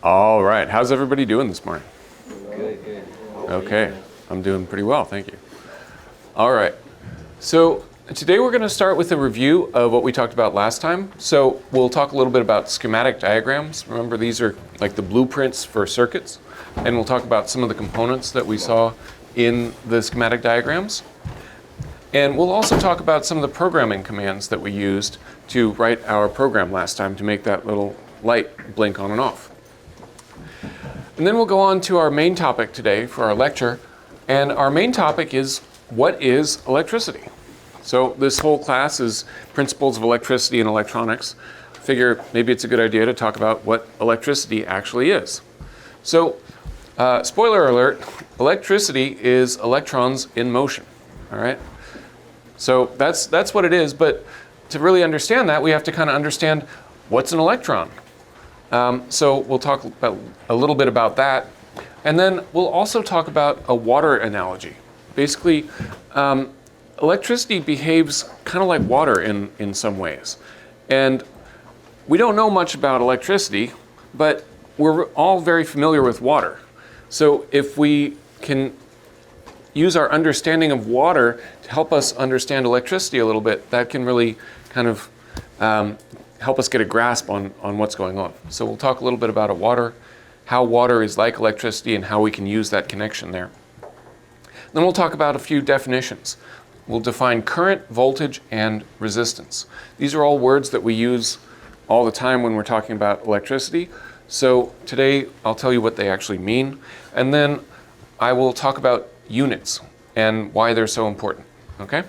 All right, how's everybody doing this morning? Good. Okay, I'm doing pretty well, thank you. All right, so today we're going to start with a review of what we talked about last time. So we'll talk a little bit about schematic diagrams. Remember, these are like the blueprints for circuits. And we'll talk about some of the components that we saw in the schematic diagrams. And we'll also talk about some of the programming commands that we used to write our program last time to make that little light blink on and off. And then we'll go on to our main topic today for our lecture. And our main topic is, what is electricity? So this whole class is principles of electricity and electronics. Figure maybe it's a good idea to talk about what electricity actually is. So spoiler alert, electricity is electrons in motion, all right? So that's what it is, but to really understand that, we have to kind of understand what's an electron. So we'll talk about a little bit about that. And then we'll also talk about a water analogy. Basically, electricity behaves kind of like water in some ways. And we don't know much about electricity, but we're all very familiar with water. So if we can use our understanding of water to help us understand electricity a little bit, that can really kind of help us get a grasp on what's going on. So we'll talk a little bit about how water is like electricity and how we can use that connection there. Then we'll talk about a few definitions. We'll define current, voltage, and resistance. These are all words that we use all the time when we're talking about electricity. So today I'll tell you what they actually mean, and then I will talk about units and why they're so important, okay?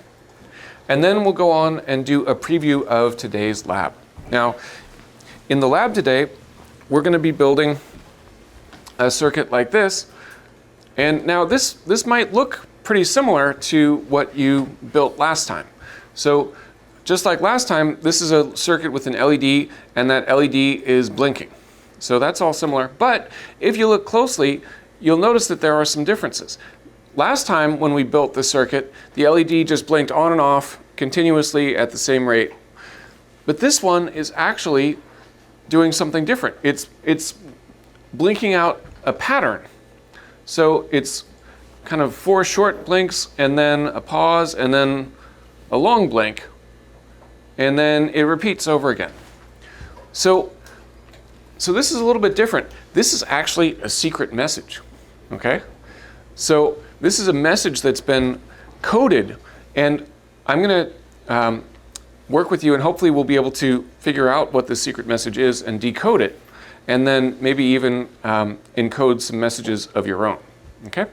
And then we'll go on and do a preview of today's lab. Now, in the lab today, we're going to be building a circuit like this. And now this might look pretty similar to what you built last time. So just like last time, this is a circuit with an LED, and that LED is blinking. So that's all similar. But if you look closely, you'll notice that there are some differences. Last time when we built the circuit, the LED just blinked on and off continuously at the same rate. But this one is actually doing something different. It's blinking out a pattern. So it's kind of 4 short blinks, and then a pause, and then a long blink, and then it repeats over again. So this is a little bit different. This is actually a secret message, okay? So this is a message that's been coded, and I'm going to work with you, and hopefully we'll be able to figure out what the secret message is and decode it, and then maybe even encode some messages of your own, okay?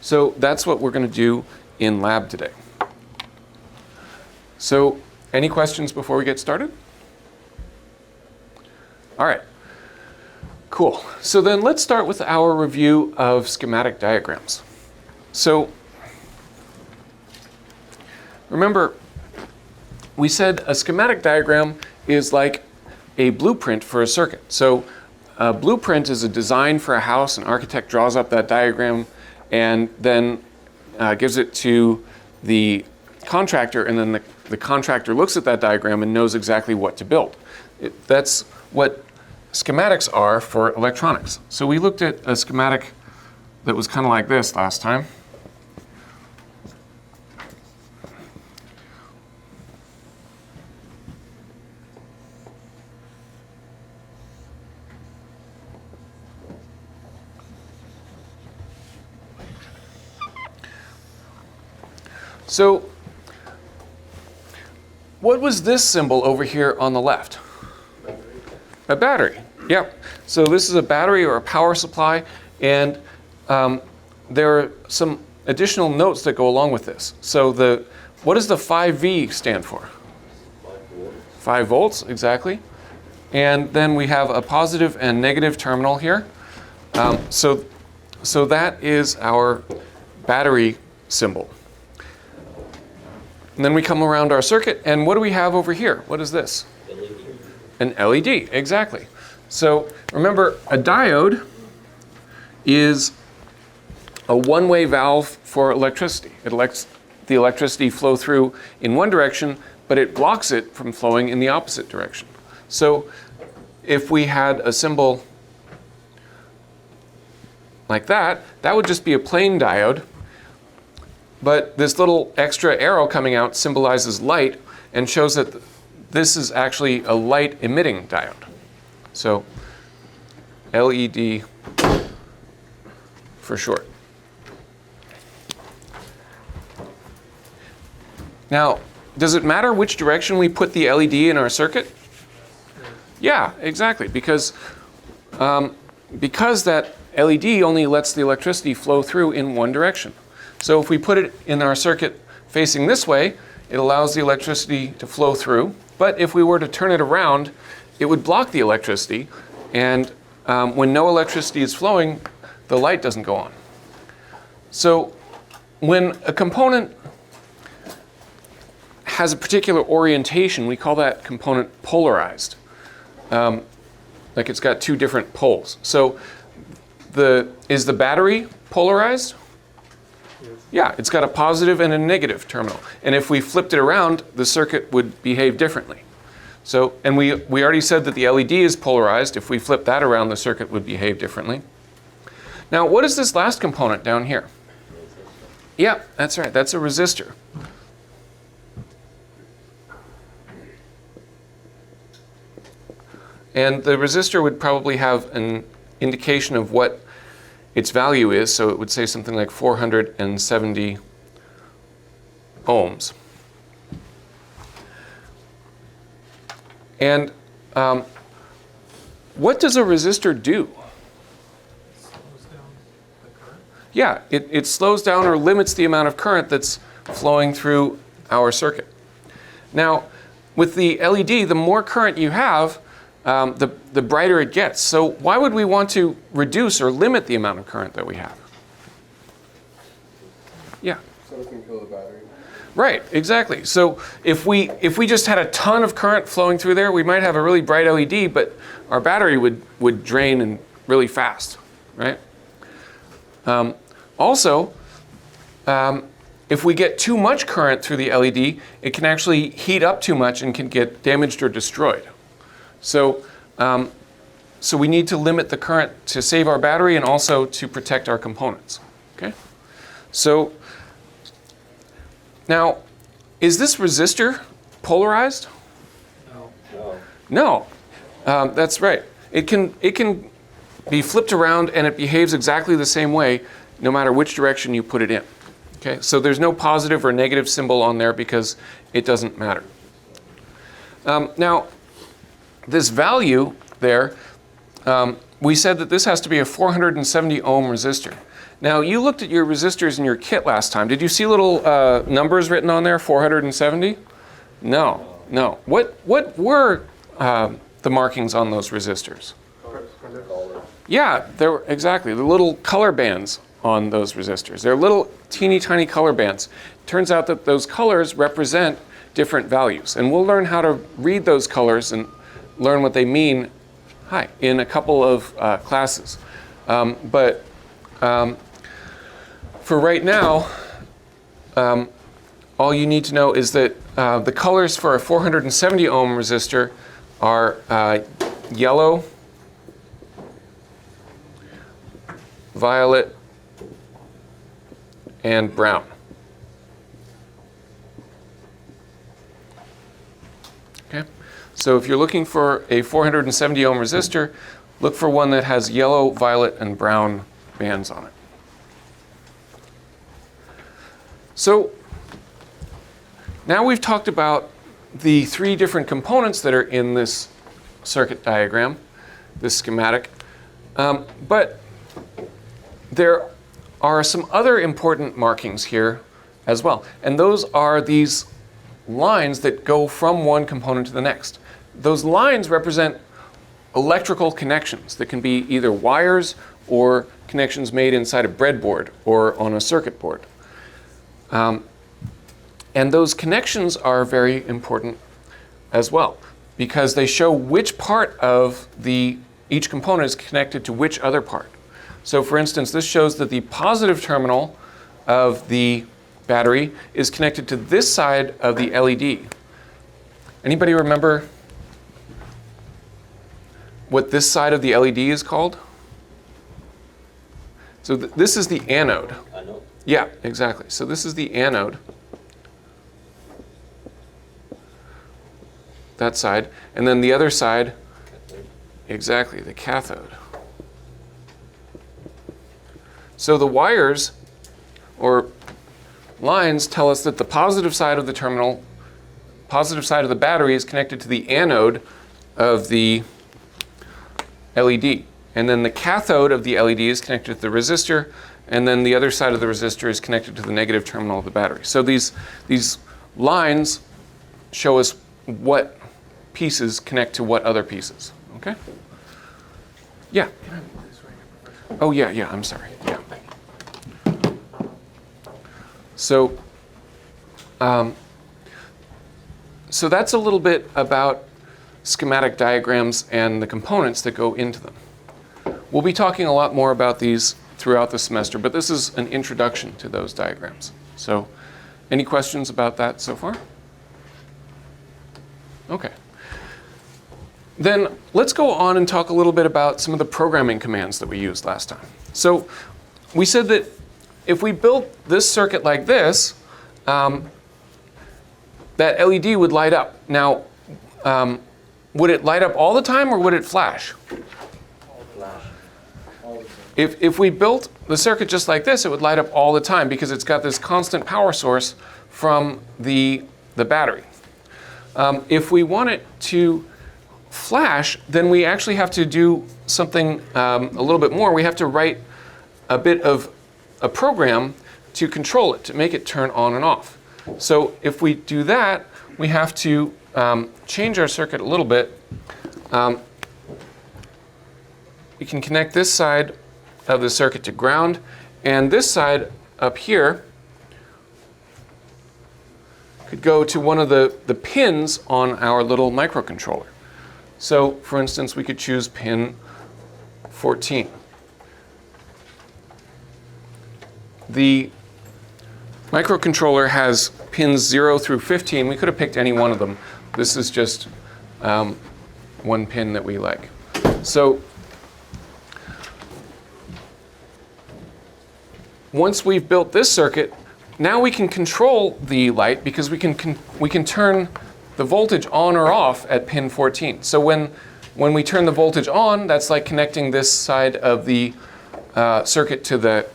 So that's what we're going to do in lab today. So any questions before we get started? All right, cool. So then let's start with our review of schematic diagrams. So remember, we said a schematic diagram is like a blueprint for a circuit. So a blueprint is a design for a house. An architect draws up that diagram and then gives it to the contractor, and then the contractor looks at that diagram and knows exactly what to build. That's what schematics are for electronics. So we looked at a schematic that was kind of like this last time. So what was this symbol over here on the left? A battery. Yep. So this is a battery or a power supply, and there are some additional notes that go along with this. So what does the 5V stand for? 5 volts, exactly. And then we have a positive and negative terminal here. So that is our battery symbol. And then we come around our circuit, and what do we have over here? What is this? LED. An LED, exactly. So remember, a diode is a one-way valve for electricity. It lets the electricity flow through in one direction, but it blocks it from flowing in the opposite direction. So if we had a symbol like that, that would just be a plain diode. But this little extra arrow coming out symbolizes light and shows that this is actually a light emitting diode. So LED for short. Now, does it matter which direction we put the LED in our circuit? Yeah, exactly, because that LED only lets the electricity flow through in one direction. So if we put it in our circuit facing this way, it allows the electricity to flow through. But if we were to turn it around, it would block the electricity. And when no electricity is flowing, the light doesn't go on. So when a component has a particular orientation, we call that component polarized. Like it's got two different poles. So is the battery polarized? Yes. Yeah, it's got a positive and a negative terminal. And if we flipped it around, the circuit would behave differently. So, and we already said that the LED is polarized. If we flip that around, the circuit would behave differently. Now, what is this last component down here? Yeah, that's right. That's a resistor. And the resistor would probably have an indication of what its value is. So it would say something like 470 ohms. And what does a resistor do? Slows down the current. Yeah, it slows down or limits the amount of current that's flowing through our circuit. Now, with the LED, the more current you have, the brighter it gets. So why would we want to reduce or limit the amount of current that we have? Yeah. So it can kill the battery. Right, exactly. So if we just had a ton of current flowing through there, we might have a really bright LED, but our battery would drain and really fast, right? Also, if we get too much current through the LED, it can actually heat up too much and can get damaged or destroyed. So, so we need to limit the current to save our battery and also to protect our components. Okay? So now, is this resistor polarized? No. No, that's right. It can be flipped around and it behaves exactly the same way no matter which direction you put it in. Okay, so there's no positive or negative symbol on there because it doesn't matter. Now, this value there, we said that this has to be a 470 ohm resistor. Now, you looked at your resistors in your kit last time. Did you see little numbers written on there, 470? No. What were the markings on those resistors? Yeah, they were exactly the little color bands on those resistors. They're little teeny tiny color bands. Turns out that those colors represent different values, and we'll learn how to read those colors and learn what they mean. In a couple of classes, but for right now, all you need to know is that the colors for a 470 ohm resistor are yellow, violet, and brown. Okay, so if you're looking for a 470 ohm resistor, look for one that has yellow, violet, and brown bands on it. So now we've talked about the three different components that are in this circuit diagram, this schematic. But there are some other important markings here as well. And those are these lines that go from one component to the next. Those lines represent electrical connections that can be either wires or connections made inside a breadboard or on a circuit board. And those connections are very important as well because they show which part of each component is connected to which other part. So for instance, this shows that the positive terminal of the battery is connected to this side of the LED. Anybody remember what this side of the LED is called? So this is the anode. Anode. Yeah, exactly. So this is the anode. That side. And then the other side, exactly, the cathode. So the wires or lines tell us that the positive side of the terminal, positive side of the battery is connected to the anode of the LED. And then the cathode of the LED is connected to the resistor, and then the other side of the resistor is connected to the negative terminal of the battery. So these lines show us what pieces connect to what other pieces. Okay? Yeah. Can I move this right here, Professor? Oh, yeah, I'm sorry. Yeah. So, so that's a little bit about schematic diagrams and the components that go into them. We'll be talking a lot more about these throughout the semester, but this is an introduction to those diagrams. So, any questions about that so far? Okay. Then let's go on and talk a little bit about some of the programming commands that we used last time. So we said that if we built this circuit like this, that LED would light up. Now, would it light up all the time or would it flash? Flash. All the time. If we built the circuit just like this, it would light up all the time because it's got this constant power source from the battery. If we want it to flash, then we actually have to do something a little bit more. We have to write a bit of a program to control it, to make it turn on and off. So if we do that, we have to change our circuit a little bit. We can connect this side of the circuit to ground, and this side up here could go to one of the pins on our little microcontroller. So, for instance, we could choose pin 14. The microcontroller has pins 0 through 15. We could have picked any one of them. This is just one pin that we like. So, once we've built this circuit, now we can control the light because we can turn the voltage on or off at pin 14. So when we turn the voltage on, that's like connecting this side of the circuit to the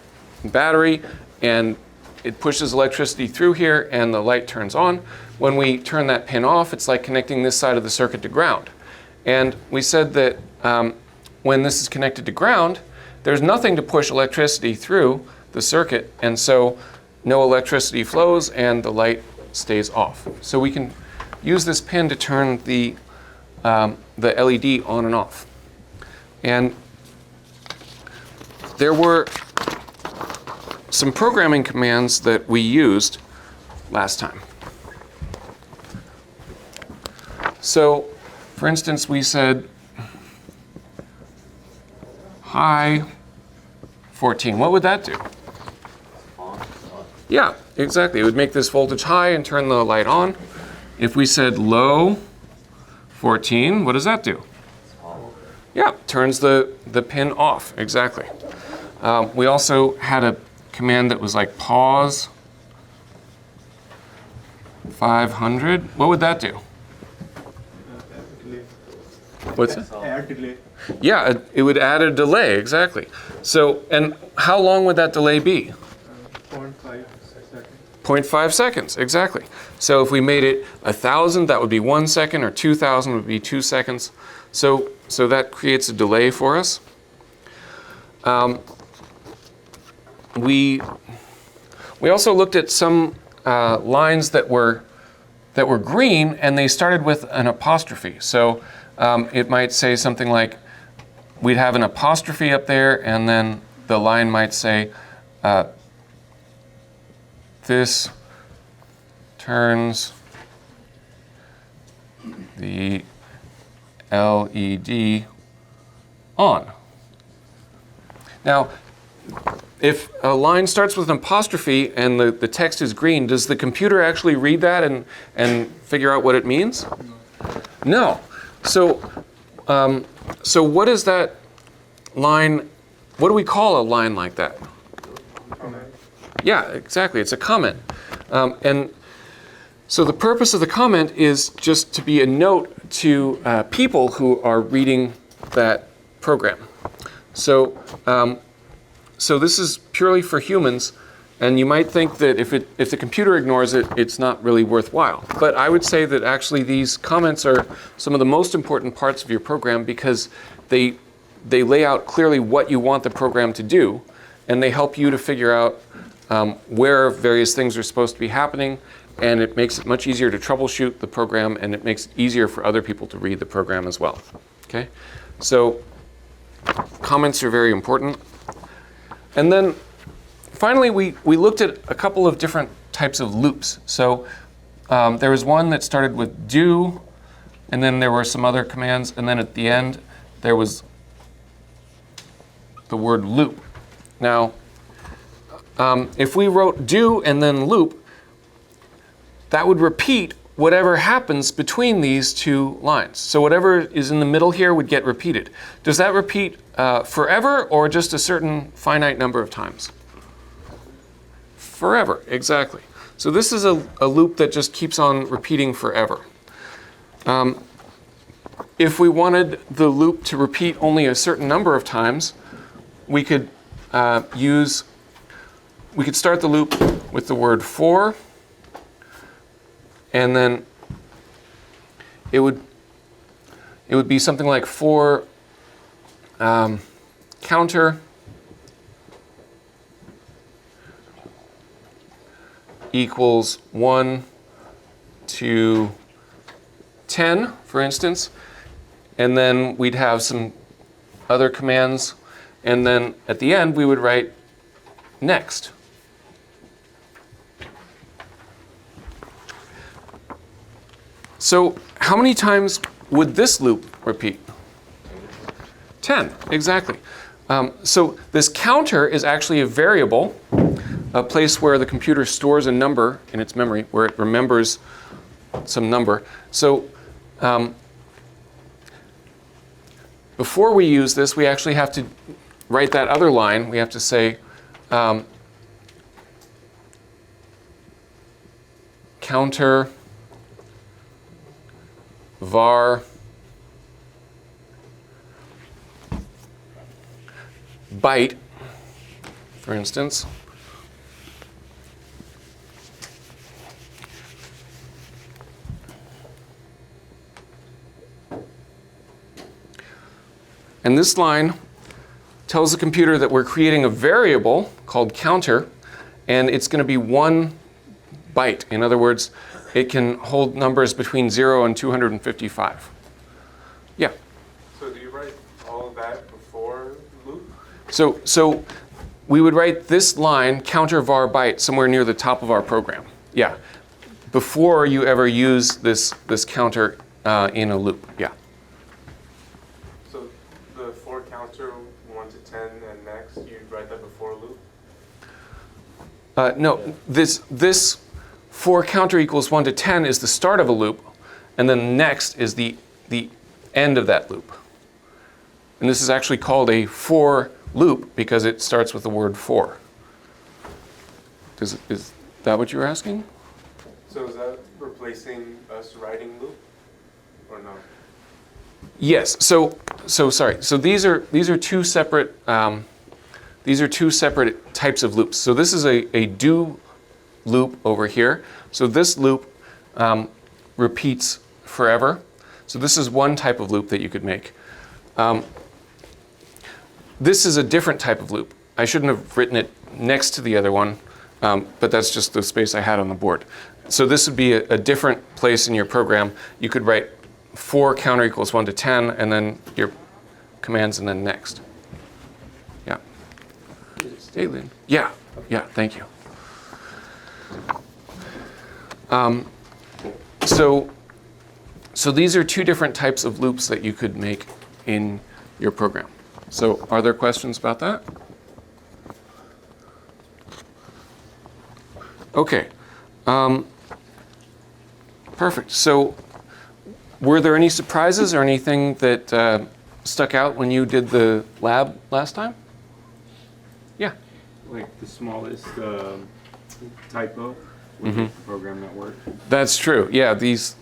battery, and it pushes electricity through here and the light turns on. When we turn that pin off, it's like connecting this side of the circuit to ground. And we said that when this is connected to ground, there's nothing to push electricity through the circuit, and so no electricity flows and the light stays off. So we can use this pin to turn the LED on and off. And there were some programming commands that we used last time. So, for instance, we said high 14. What would that do? Yeah, exactly. It would make this voltage high and turn the light on. If we said low 14, what does that do? Yeah, turns the pin off, exactly. We also had a command that was like pause 500. What would that do? What's it? Add delay. Yeah, it would add a delay, exactly. So, and how long would that delay be? 0.5 seconds. 0.5 seconds, exactly. So if we made it 1,000, that would be 1 second, or 2,000 would be 2 seconds. So that creates a delay for us. We also looked at some lines that were green, and they started with an apostrophe. So it might say something like, we'd have an apostrophe up there, and then the line might say, this turns the LED on. Now, if a line starts with an apostrophe and the text is green, does the computer actually read that and figure out what it means? No. So what does that line what do we call a line like that? Comment. Yeah, exactly. It's a comment. And so the purpose of the comment is just to be a note to people who are reading that program. So, so this is purely for humans, and you might think that if the computer ignores it, it's not really worthwhile. But I would say that actually these comments are some of the most important parts of your program because they lay out clearly what you want the program to do, and they help you to figure out where various things are supposed to be happening, and it makes it much easier to troubleshoot the program, and it makes it easier for other people to read the program as well. Okay, so comments are very important. And then finally, we looked at a couple of different types of loops. So there was one that started with do, and then there were some other commands, and then at the end there was the word loop. Now, if we wrote do and then loop, that would repeat whatever happens between these two lines. So whatever is in the middle here would get repeated. Does that repeat forever or just a certain finite number of times? Forever, exactly. So this is a loop that just keeps on repeating forever. If we wanted the loop to repeat only a certain number of times, we could start the loop with the word for, and then it would be something like for counter equals 1 to 10, for instance, and then we'd have some other commands, and then at the end we would write next. So how many times would this loop repeat? 10, exactly. So this counter is actually a variable, a place where the computer stores a number in its memory, where it remembers some number. So before we use this, we actually have to write that other line. We have to say counter var byte, for instance. And this line tells the computer that we're creating a variable called counter, and it's going to be 1 byte. In other words, it can hold numbers between 0 and 255. Yeah? So do you write all of that before loop? So we would write this line, counter var byte, somewhere near the top of our program. Yeah. Before you ever use this counter in a loop. Yeah. So the for counter 1 to 10 and next, you write that before loop? No, this for counter equals 1 to 10 is the start of a loop, and then next is the end of that loop. And this is actually called a for loop because it starts with the word for. Is that what you were asking? So is that replacing us writing loop or no? Yes. So sorry. So these are two separate types of loops. So this is a do loop over here. So this loop repeats forever. So this is one type of loop that you could make. This is a different type of loop. I shouldn't have written it next to the other one, but that's just the space I had on the board. So this would be a different place in your program. You could write for counter equals 1 to 10, and then your commands, and then next. Yeah. Hey, Lynn. Yeah. Yeah. Thank you. So these are two different types of loops that you could make in your program. So are there questions about that? Okay. Perfect. So were there any surprises or anything that stuck out when you did the lab last time? like the smallest typo would make the program not work. That's true. Yeah, these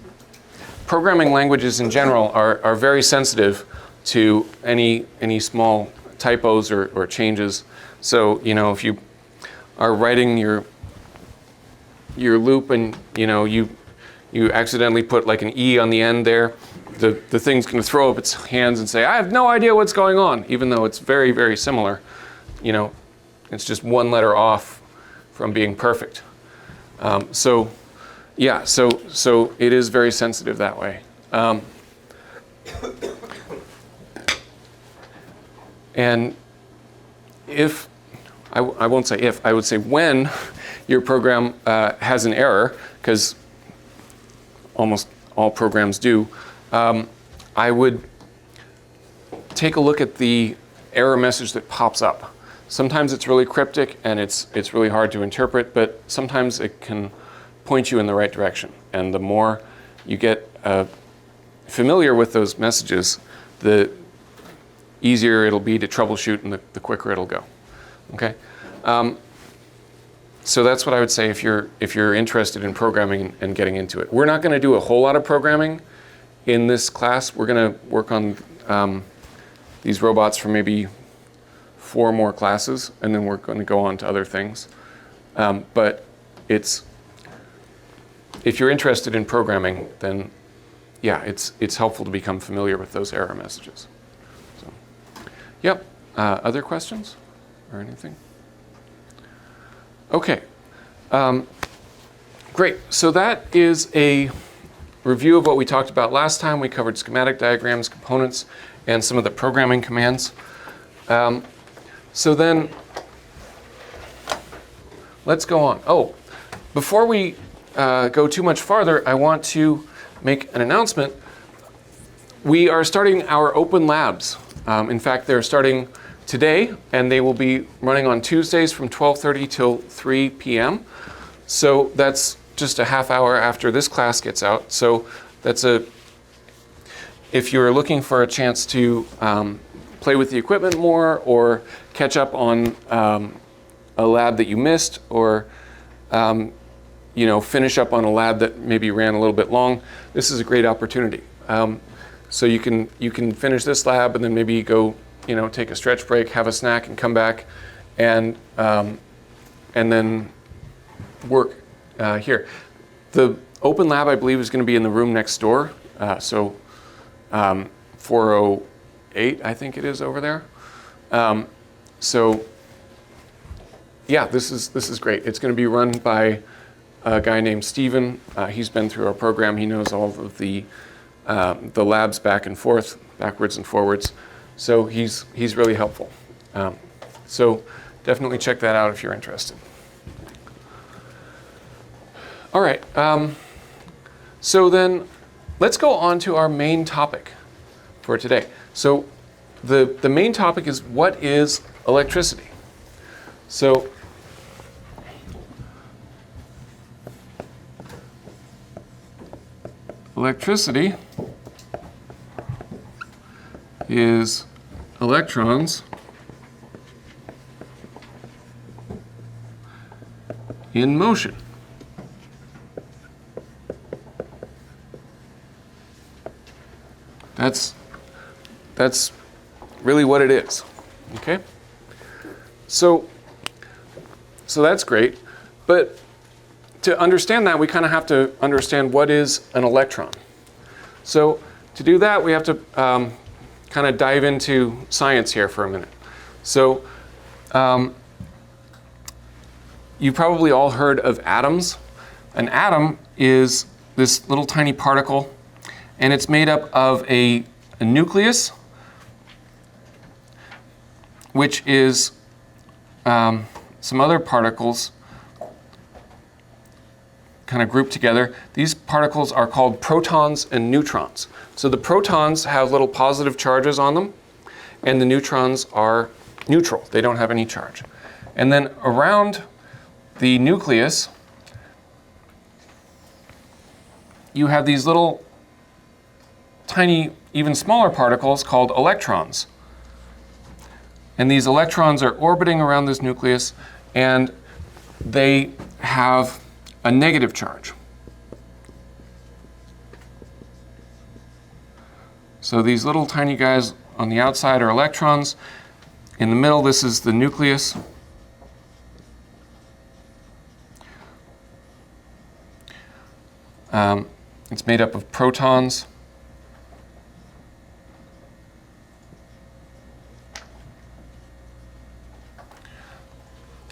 programming languages in general are very sensitive to any small typos or changes. So, you know, if you are writing your loop and, you know, you accidentally put like an E on the end there, the thing's going to throw up its hands and say, I have no idea what's going on, even though it's very, very similar. You know, it's just one letter off from being perfect. So it is very sensitive that way. And if, I won't say if, I would say when your program has an error, because almost all programs do, I would take a look at the error message that pops up. Sometimes it's really cryptic and it's really hard to interpret, but sometimes it can point you in the right direction. And the more you get familiar with those messages, the easier it'll be to troubleshoot and the quicker it'll go. Okay? So that's what I would say if you're interested in programming and getting into it. We're not going to do a whole lot of programming in this class. We're going to work on these robots for maybe 4 more classes, and then we're going to go on to other things. But if you're interested in programming, then yeah, it's helpful to become familiar with those error messages. So, yep. Other questions or anything? Okay. Great. So that is a review of what we talked about last time. We covered schematic diagrams, components, and some of the programming commands. So then, let's go on. Oh, before we go too much farther, I want to make an announcement. We are starting our open labs. In fact, they're starting today, and they will be running on Tuesdays from 12:30 till 3 p.m. So that's just a half hour after this class gets out. So that's if you're looking for a chance to play with the equipment more or catch up on a lab that you missed, or you know, finish up on a lab that maybe ran a little bit long, this is a great opportunity. So you can finish this lab and then maybe go, you know, take a stretch break, have a snack, and come back, and then work here. The open lab, I believe, is going to be in the room next door. So 408, I think it is over there. So yeah, this is great. It's going to be run by a guy named Steven. He's been through our program. He knows all of the labs backwards and forwards. So he's really helpful. So definitely check that out if you're interested. All right. So then let's go on to our main topic for today. So the main topic is, what is electricity? So electricity is electrons in motion. That's really what it is. Okay? So that's great, but to understand that, we kind of have to understand what is an electron. So to do that, we have to kind of dive into science here for a minute. So you probably all heard of atoms. An atom is this little tiny particle, and it's made up of a nucleus, which is some other particles kind of grouped together. These particles are called protons and neutrons. So the protons have little positive charges on them, and the neutrons are neutral. They don't have any charge. And then around the nucleus, you have these little tiny, even smaller particles called electrons. and these electrons are orbiting around this nucleus, and they have a negative charge. So these little tiny guys on the outside are electrons. In the middle, this is the nucleus. It's made up of protons.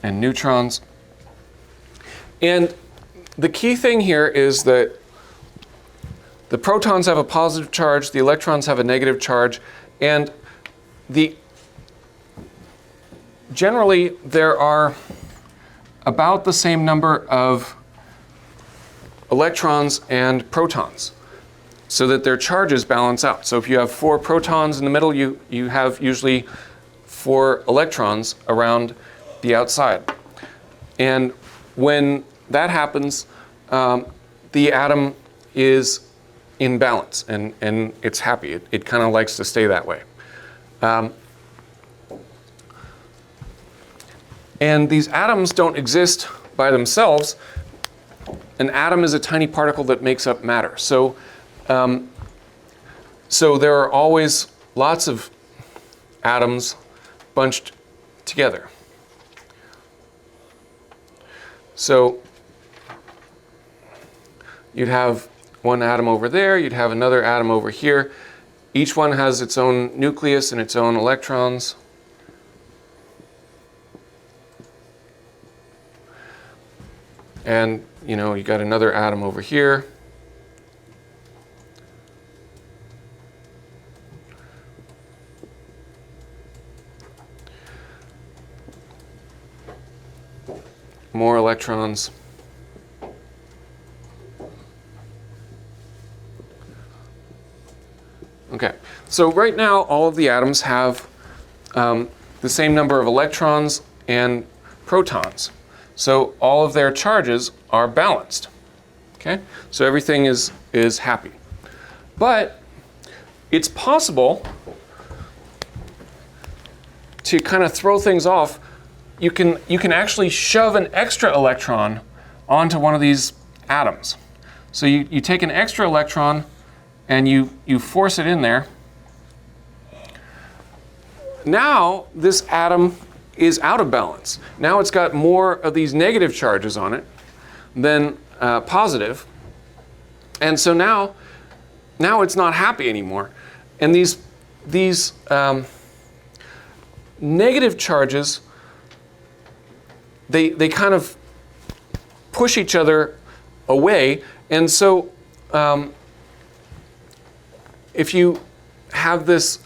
And neutrons. And the key thing here is that the protons have a positive charge, the electrons have a negative charge, and generally there are about the same number of electrons and protons, so that their charges balance out. So if you have 4 protons in the middle, you have usually 4 electrons around the outside. And when that happens, the atom is in balance and it's happy. It kind of likes to stay that way. And these atoms don't exist by themselves. An atom is a tiny particle that makes up matter. So there are always lots of atoms bunched together. So you'd have one atom over there, you'd have another atom over here. Each one has its own nucleus and its own electrons. And you got another atom over here. More electrons. Okay, so right now all of the atoms have the same number of electrons and protons. So all of their charges are balanced. Okay, so everything is happy. But it's possible to kind of throw things off. You can actually shove an extra electron onto one of these atoms. So you take an extra electron and you force it in there. Now this atom is out of balance. Now it's got more of these negative charges on it than positive. And so now it's not happy anymore. And these negative charges, they kind of push each other away. And so if you have this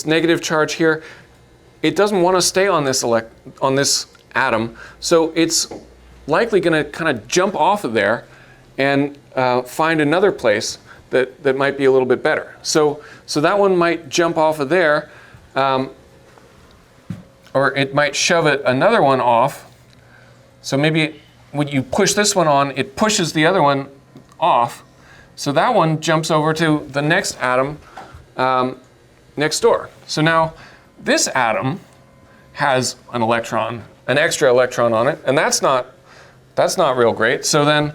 negative charge here, it doesn't want to stay on this atom, so it's likely going to kind of jump off of there and find another place that might be a little bit better. So that one might jump off of there, or it might shove another one off. So maybe when you push this one on, it pushes the other one off. So that one jumps over to the next atom next door. So now this atom has an extra electron on it, and that's not real great. So then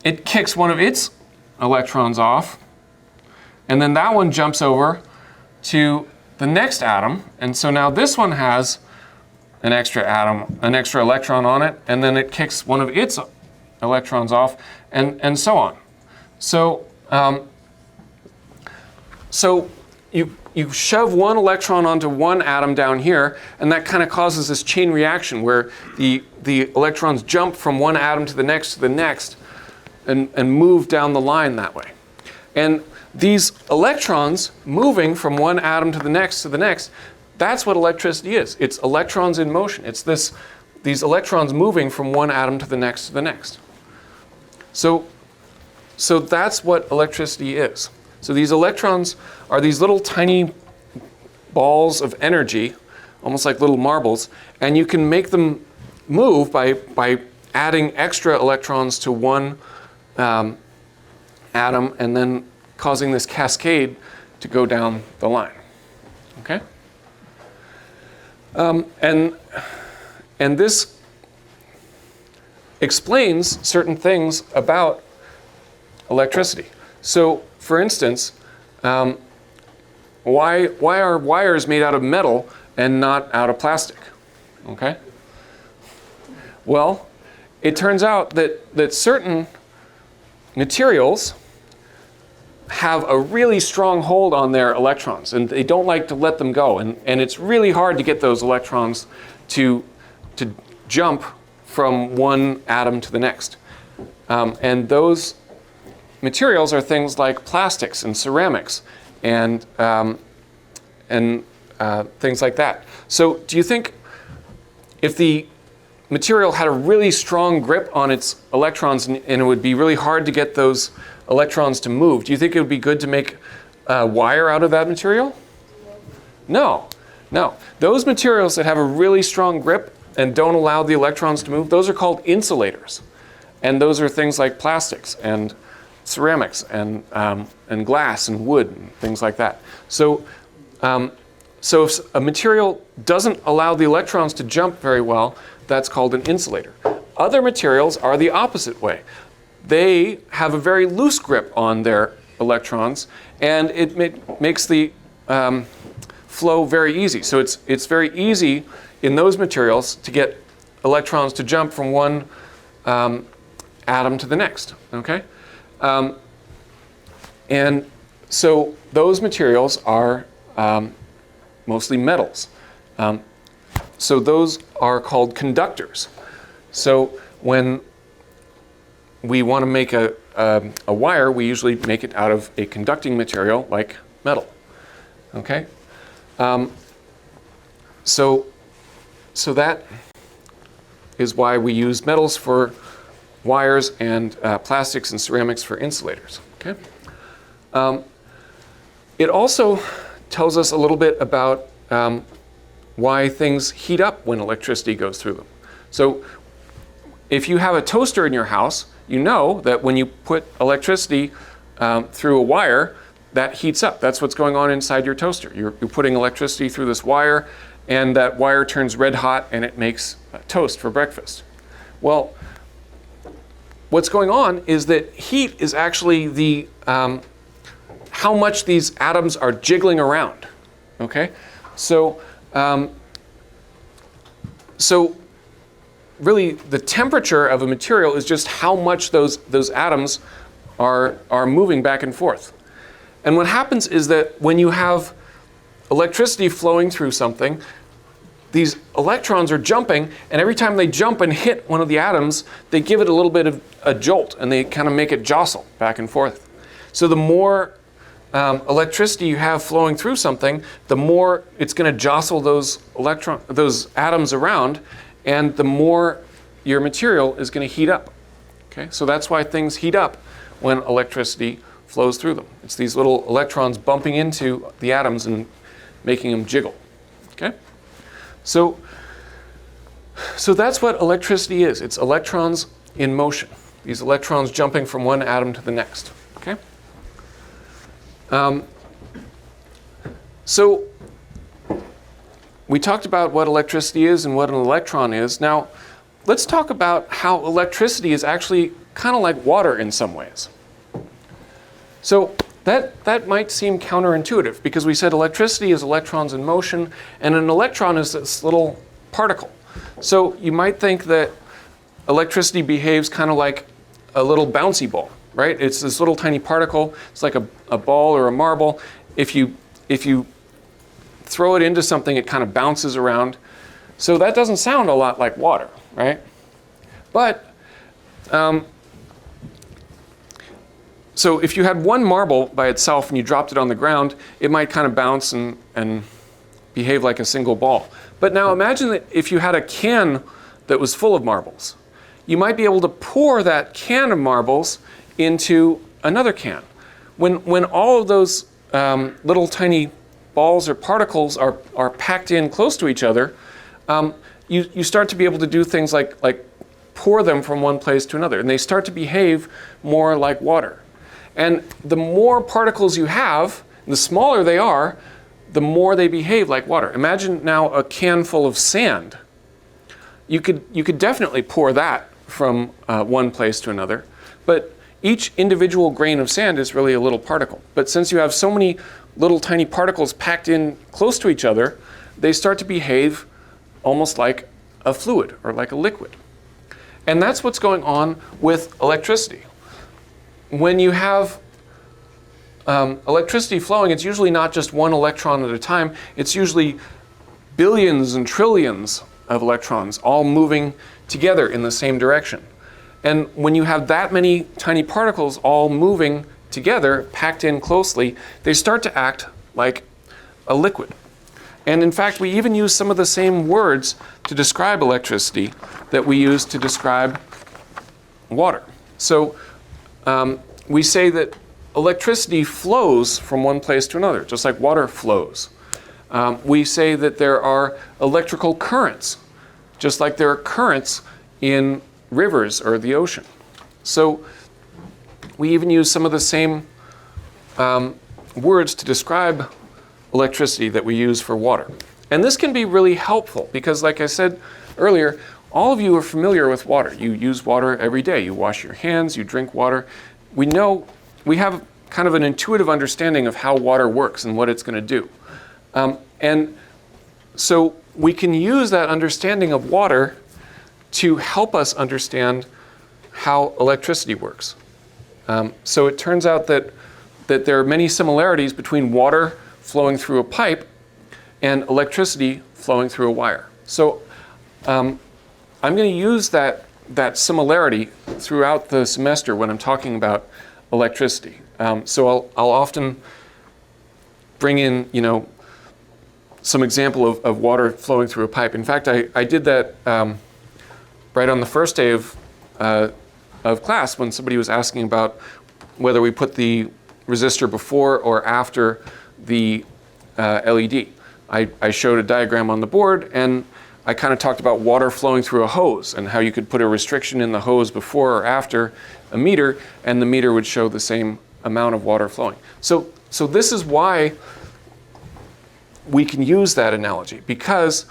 it kicks one of its electrons off, and then that one jumps over to the next atom, and so now this one has an extra electron on it, and then it kicks one of its electrons off, and so on. So you shove one electron onto one atom down here, and that kind of causes this chain reaction where the electrons jump from one atom to the next, and move down the line that way. And these electrons moving from one atom to the next, that's what electricity is. It's electrons in motion. It's these electrons moving from one atom to the next. So that's what electricity is. So these electrons are these little tiny balls of energy, almost like little marbles, and you can make them move by adding extra electrons to one atom and then causing this cascade to go down the line. Okay? And this explains certain things about electricity. So, for instance, why are wires made out of metal and not out of plastic? Okay? Well, it turns out that certain materials have a really strong hold on their electrons, and they don't like to let them go. And it's really hard to get those electrons to jump from one atom to the next. And those materials are things like plastics and ceramics and things like that. So do you think if the material had a really strong grip on its electrons and it would be really hard to get those electrons to move, do you think it would be good to make a wire out of that material? No. No. Those materials that have a really strong grip and don't allow the electrons to move, those are called insulators. And those are things like plastics and ceramics and glass and wood and things like that. So if a material doesn't allow the electrons to jump very well, that's called an insulator. Other materials are the opposite way. They have a very loose grip on their electrons, and it makes the flow very easy. So it's very easy in those materials to get electrons to jump from one atom to the next. Okay, and so those materials are mostly metals. So those are called conductors. So when we want to make a wire, we usually make it out of a conducting material like metal. Okay? So that is why we use metals for wires and plastics and ceramics for insulators. Okay? It also tells us a little bit about why things heat up when electricity goes through them. So if you have a toaster in your house, you know that when you put electricity through a wire, that heats up. That's what's going on inside your toaster. You're putting electricity through this wire, and that wire turns red hot and it makes toast for breakfast. Well, what's going on is that heat is actually the how much these atoms are jiggling around. Okay, so really the temperature of a material is just how much those atoms are moving back and forth. And what happens is that when you have electricity flowing through something, these electrons are jumping, and every time they jump and hit one of the atoms, they give it a little bit of a jolt, and they kind of make it jostle back and forth. So the more electricity you have flowing through something, the more it's going to jostle those atoms around, and the more your material is going to heat up. Okay, so that's why things heat up when electricity flows through them. It's these little electrons bumping into the atoms and making them jiggle. Okay, so that's what electricity is. It's electrons in motion. These electrons jumping from one atom to the next. Okay. So we talked about what electricity is and what an electron is. Now, let's talk about how electricity is actually kind of like water in some ways. So that might seem counterintuitive because we said electricity is electrons in motion, and an electron is this little particle. So you might think that electricity behaves kind of like a little bouncy ball, right? It's this little tiny particle. It's like a ball or a marble. If you throw it into something, it kind of bounces around. So that doesn't sound a lot like water, right? But so if you had one marble by itself and you dropped it on the ground, it might kind of bounce and behave like a single ball. But now imagine that if you had a can that was full of marbles, you might be able to pour that can of marbles into another can. When all of those little tiny balls or particles are packed in close to each other, you start to be able to do things like pour them from one place to another, and they start to behave more like water. And the more particles you have, the smaller they are, the more they behave like water. Imagine now a can full of sand. You could definitely pour that from one place to another, but each individual grain of sand is really a little particle. But since you have so many little tiny particles packed in close to each other, they start to behave almost like a fluid or like a liquid. And that's what's going on with electricity. When you have electricity flowing, it's usually not just one electron at a time. It's usually billions and trillions of electrons all moving together in the same direction. And when you have that many tiny particles all moving together, packed in closely, they start to act like a liquid. And in fact, we even use some of the same words to describe electricity that we use to describe water. So we say that electricity flows from one place to another, just like water flows. We say that there are electrical currents, just like there are currents in rivers or the ocean. So we even use some of the same words to describe electricity that we use for water. And this can be really helpful because, like I said earlier, all of you are familiar with water. You use water every day. You wash your hands, you drink water. We have kind of an intuitive understanding of how water works and what it's going to do. And so we can use that understanding of water to help us understand how electricity works. So it turns out that there are many similarities between water flowing through a pipe and electricity flowing through a wire. So I'm going to use that similarity throughout the semester when I'm talking about electricity. So I'll often bring in, some example of water flowing through a pipe. In fact, I did that right on the first day of class when somebody was asking about whether we put the resistor before or after the LED. I showed a diagram on the board, and I kind of talked about water flowing through a hose and how you could put a restriction in the hose before or after a meter, and the meter would show the same amount of water flowing. So this is why we can use that analogy, because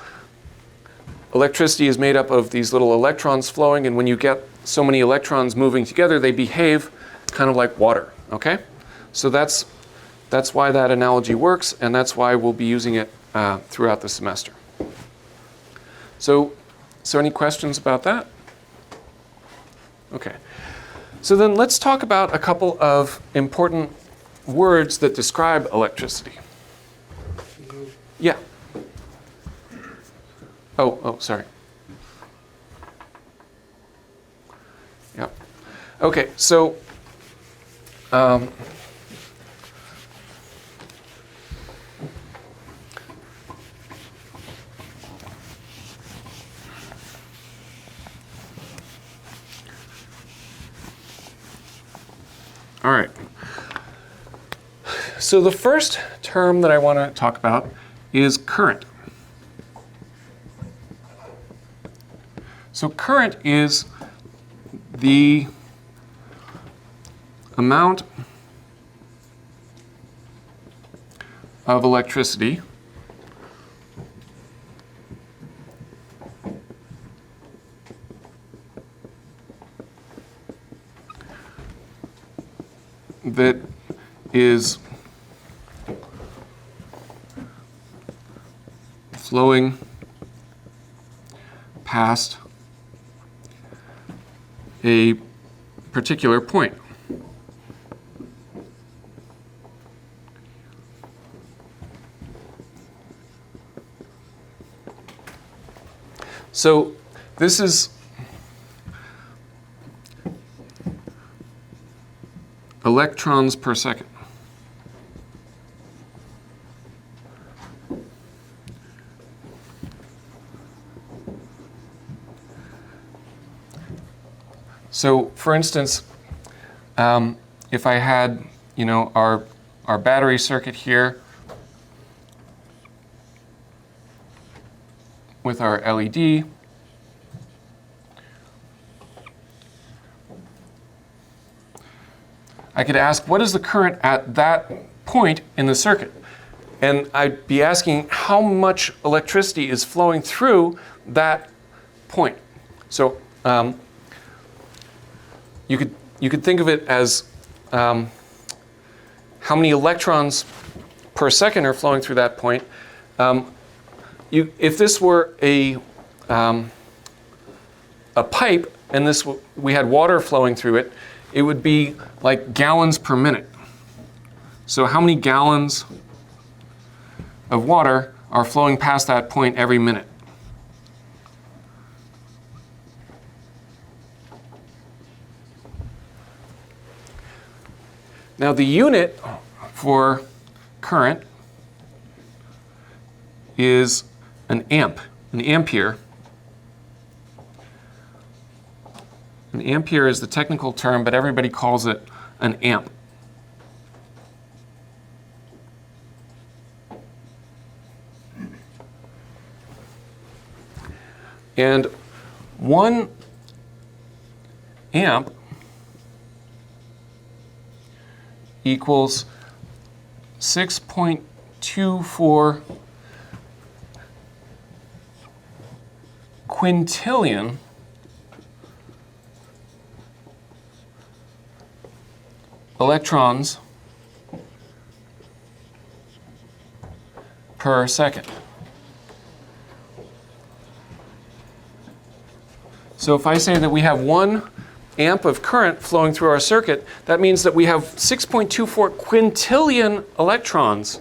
electricity is made up of these little electrons flowing, and when you get so many electrons moving together, they behave kind of like water, okay? So that's why that analogy works, and that's why we'll be using it throughout the semester. So any questions about that? Okay. So then let's talk about a couple of important words that describe electricity. Yeah. Oh, sorry. Yeah. Okay, so all right. So the first term that I want to talk about is current. So current is the amount of electricity that is flowing past a particular point. So this is electrons per second. So, for instance, if I had, our battery circuit here with our LED, I could ask, what is the current at that point in the circuit? And I'd be asking how much electricity is flowing through that point. So you could think of it as how many electrons per second are flowing through that point. If this were a pipe and we had water flowing through it, it would be like gallons per minute. So how many gallons of water are flowing past that point every minute? Now the unit for current is an ampere. An ampere is the technical term, but everybody calls it an amp. And 1 amp equals 6.24 quintillion electrons per second. So if I say that we have 1 amp of current flowing through our circuit, that means that we have 6.24 quintillion electrons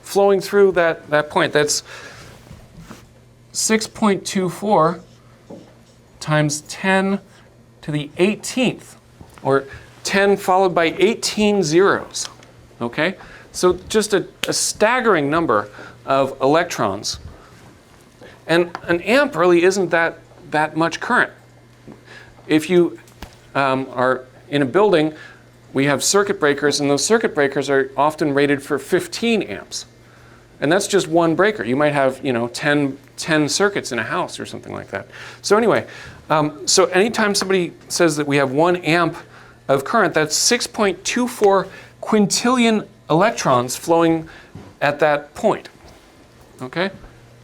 flowing through that point. That's 6.24 times 10 to the 18th, or 10 followed by 18 zeros. Okay? So just a staggering number of electrons. And an amp really isn't that much current. If you are in a building, we have circuit breakers, and those circuit breakers are often rated for 15 amps. And that's just one breaker. You might have 10 circuits in a house or something like that. So anyway, so anytime somebody says that we have 1 amp of current, that's 6.24 quintillion electrons flowing at that point. Okay?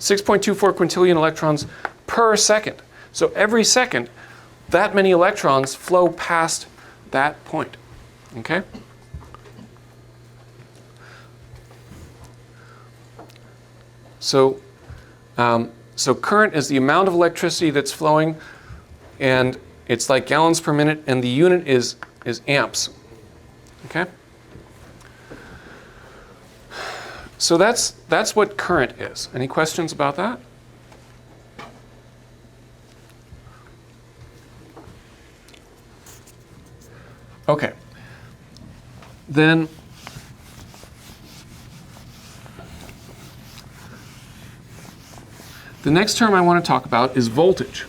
6.24 quintillion electrons per second. So every second, that many electrons flow past that point. Okay? So current is the amount of electricity that's flowing, and it's like gallons per minute, and the unit is amps. Okay? So that's what current is. Any questions about that? Okay. Then the next term I want to talk about is voltage.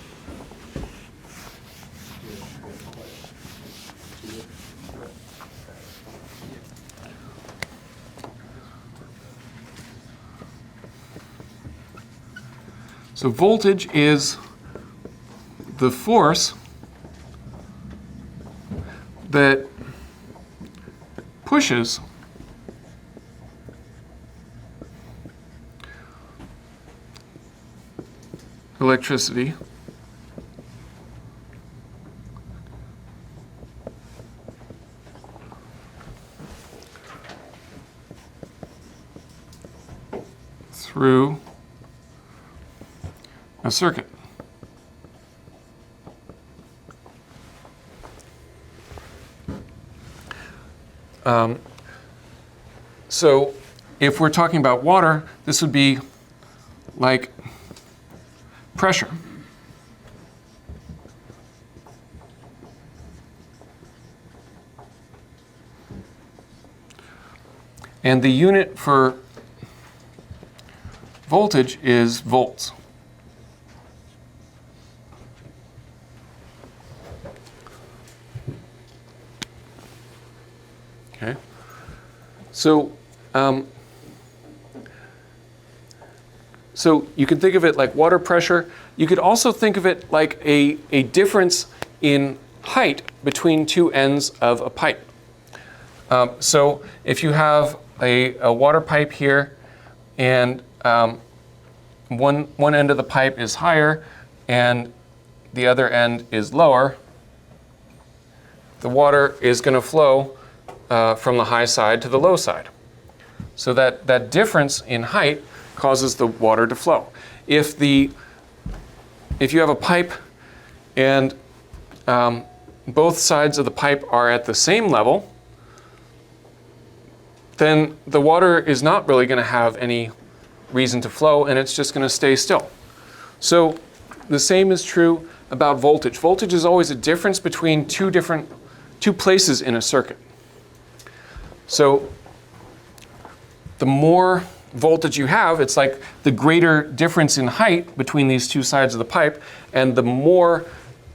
So voltage is the force that pushes electricity through a circuit. So if we're talking about water, this would be like pressure. And the unit for voltage is volts. Okay. So you can think of it like water pressure. You could also think of it like a difference in height between two ends of a pipe. So if you have a water pipe here, and one end of the pipe is higher and the other end is lower, the water is going to flow from the high side to the low side. So that difference in height causes the water to flow. If you have a pipe and both sides of the pipe are at the same level, then the water is not really going to have any reason to flow, and it's just going to stay still. So the same is true about voltage. Voltage is always a difference between two places in a circuit. So the more voltage you have, it's like the greater difference in height between these two sides of the pipe, and the more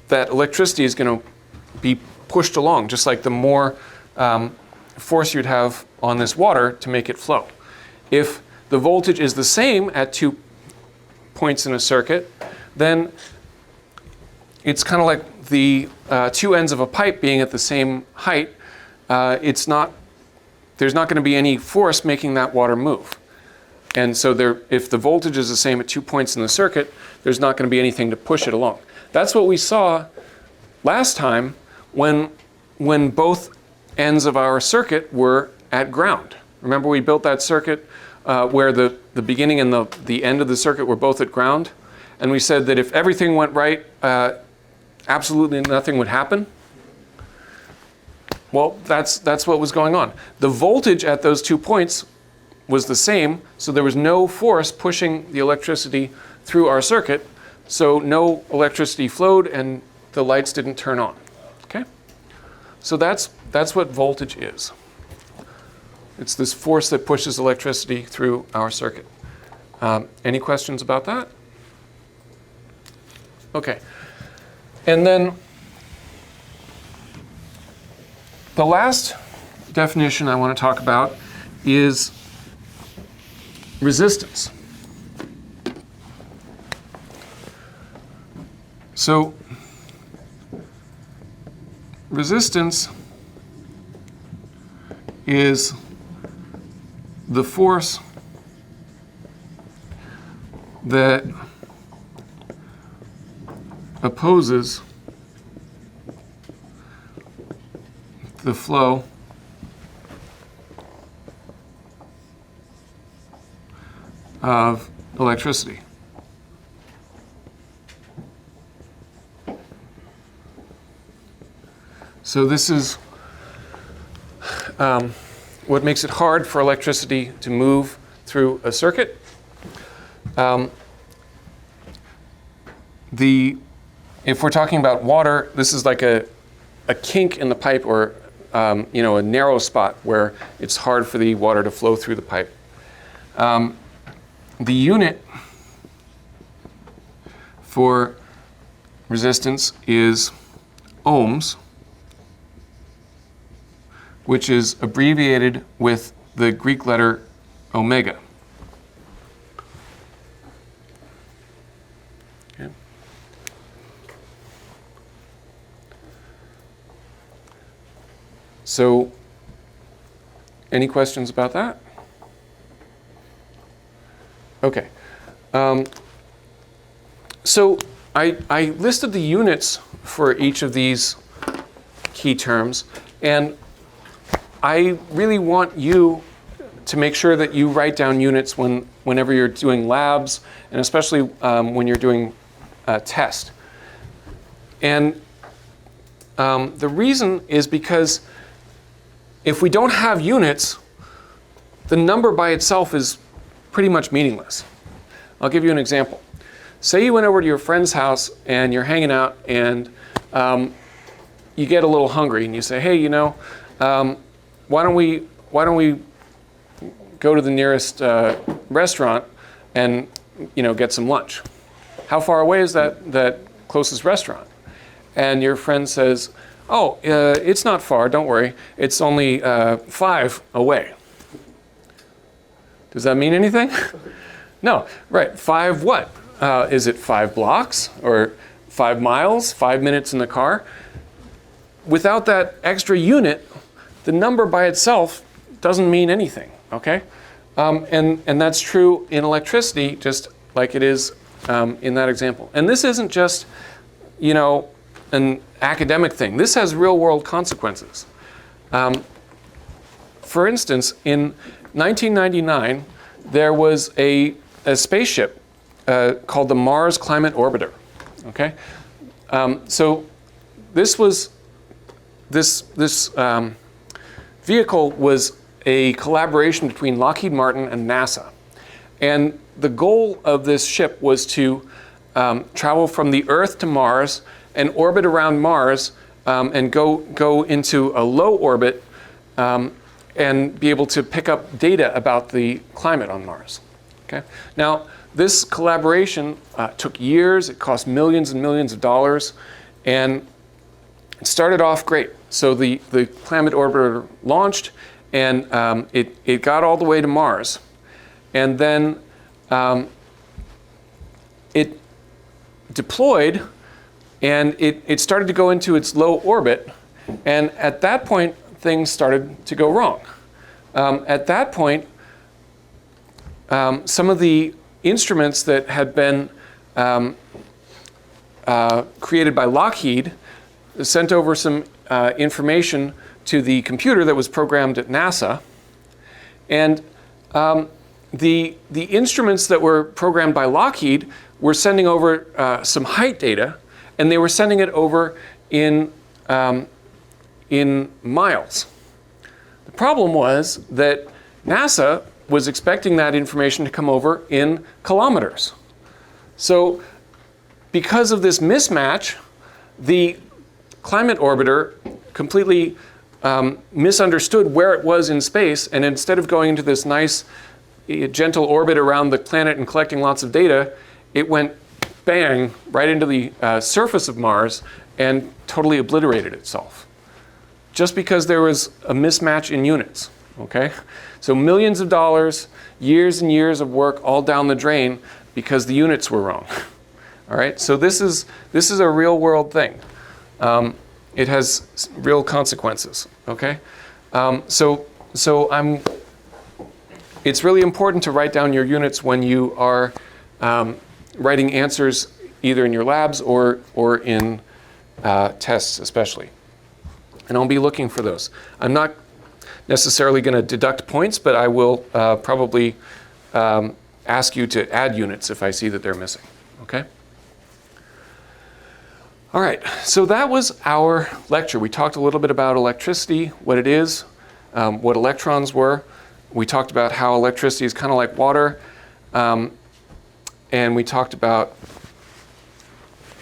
that electricity is going to be pushed along, just like the more force you'd have on this water to make it flow. If the voltage is the same at 2 points in a circuit, then it's kind of like the two ends of a pipe being at the same height. There's not going to be any force making that water move. And so if the voltage is the same at 2 points in the circuit, there's not going to be anything to push it along. That's what we saw last time when both ends of our circuit were at ground. Remember, we built that circuit where the beginning and the end of the circuit were both at ground? And we said that if everything went right, absolutely nothing would happen. Well, that's what was going on. The voltage at those 2 points was the same, so there was no force pushing the electricity through our circuit, so no electricity flowed and the lights didn't turn on. Okay? So that's what voltage is. It's this force that pushes electricity through our circuit. Any questions about that? Okay. And then the last definition I want to talk about is resistance. So resistance is the force that opposes the flow of electricity. So this is what makes it hard for electricity to move through a circuit. If we're talking about water, this is like a kink in the pipe, or a narrow spot where it's hard for the water to flow through the pipe. The unit for resistance is ohms, which is abbreviated with the Greek letter omega. Okay. So, any questions about that? Okay. So I listed the units for each of these key terms, and I really want you to make sure that you write down units whenever you're doing labs, and especially when you're doing a test. And the reason is because if we don't have units, the number by itself is pretty much meaningless. I'll give you an example. Say you went over to your friend's house and you're hanging out, and you get a little hungry and you say, hey, why don't we go to the nearest restaurant and get some lunch? How far away is that closest restaurant? And your friend says, oh, it's not far, don't worry. It's only 5 away. Does that mean anything? No, right, 5 what? Is it 5 blocks or 5 miles, 5 minutes in the car? Without that extra unit, the number by itself doesn't mean anything, okay? And that's true in electricity, just like it is in that example. And this isn't just, you know, an academic thing. This has real-world consequences. For instance, in 1999, there was a spaceship called the Mars Climate Orbiter. Okay, so this vehicle was a collaboration between Lockheed Martin and NASA, and the goal of this ship was to travel from the Earth to Mars and orbit around Mars and go into a low orbit and be able to pick up data about the climate on Mars. Okay? Now, this collaboration took years. It cost millions and millions of dollars, and it started off great. So the Climate Orbiter launched, and it got all the way to Mars, and then it deployed, and it started to go into its low orbit, and at that point, things started to go wrong. At that point, some of the instruments that had been created by Lockheed sent over some information to the computer that was programmed at NASA. And the instruments that were programmed by Lockheed were sending over some height data, and they were sending it over in miles. The problem was that NASA was expecting that information to come over in kilometers. So because of this mismatch, the Climate Orbiter completely misunderstood where it was in space, and instead of going into this nice, gentle orbit around the planet and collecting lots of data, it went bang right into the surface of Mars and totally obliterated itself. Just because there was a mismatch in units, okay? So millions of dollars, years and years of work all down the drain because the units were wrong. All right, so this is a real world thing. It has real consequences, okay? It's really important to write down your units when you are writing answers either in your labs or in tests especially. And I'll be looking for those. I'm not necessarily going to deduct points, but I will probably ask you to add units if I see that they're missing, okay? All right, so that was our lecture. We talked a little bit about electricity, what it is, what electrons were. We talked about how electricity is kind of like water, and we talked about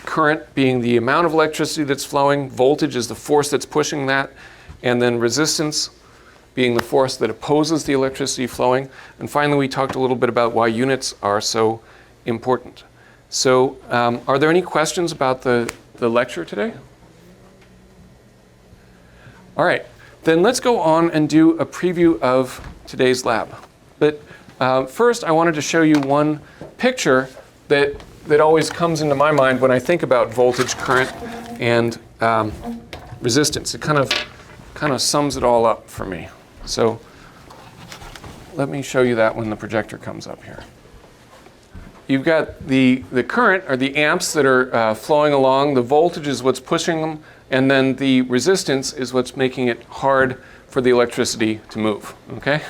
current being the amount of electricity that's flowing, voltage is the force that's pushing that, and then resistance being the force that opposes the electricity flowing. And finally, we talked a little bit about why units are so important. So are there any questions about the lecture today? All right, then let's go on and do a preview of today's lab. But first, I wanted to show you one picture that always comes into my mind when I think about voltage, current, and resistance. It kind of sums it all up for me. So let me show you that when the projector comes up here. You've got the current, or the amps that are flowing along. The voltage is what's pushing them, and then the resistance is what's making it hard for the electricity to move, okay?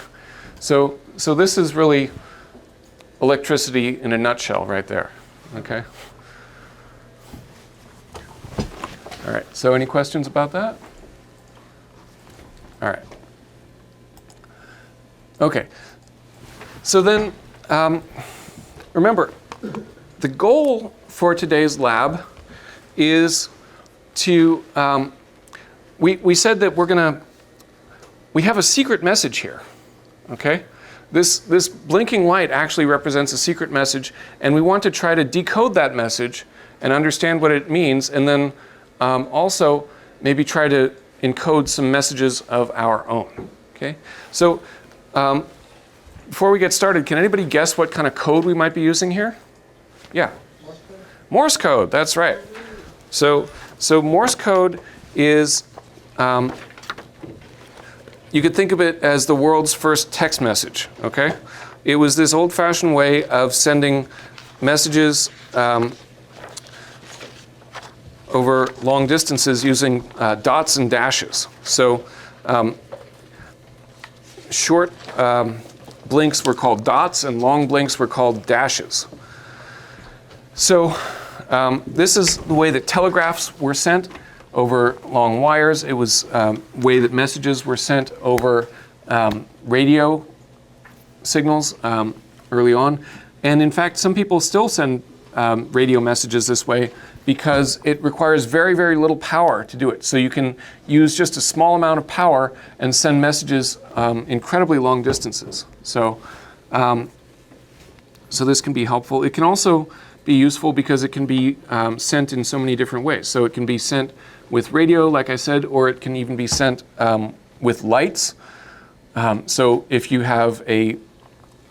So this is really electricity in a nutshell right there, okay? All right, so any questions about that? All right. Okay, so then remember, the goal for today's lab is to, we said that we have a secret message here, okay? This blinking light actually represents a secret message, and we want to try to decode that message and understand what it means, and then also maybe try to encode some messages of our own, okay? So before we get started, can anybody guess what kind of code we might be using here? Yeah. Morse code, that's right. So Morse code is you could think of it as the world's first text message, okay? It was this old-fashioned way of sending messages over long distances using dots and dashes. So short blinks were called dots and long blinks were called dashes. So this is the way that telegraphs were sent over long wires. It was the way that messages were sent over radio signals early on. And in fact, some people still send radio messages this way because it requires very, very little power to do it. So you can use just a small amount of power and send messages incredibly long distances. So, so this can be helpful. It can also be useful because it can be sent in so many different ways. So it can be sent with radio, like I said, or it can even be sent with lights. So if you have a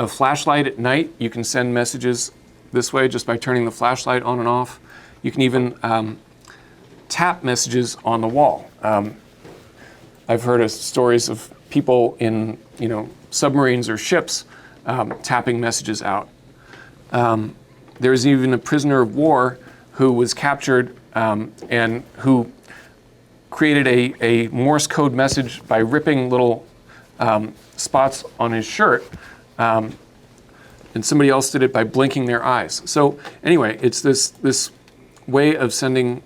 flashlight at night, you can send messages this way just by turning the flashlight on and off. You can even tap messages on the wall. I've heard of stories of people in submarines or ships tapping messages out. There was even a prisoner of war who was captured and who created a Morse code message by ripping little spots on his shirt. And somebody else did it by blinking their eyes. So anyway, it's this way of sending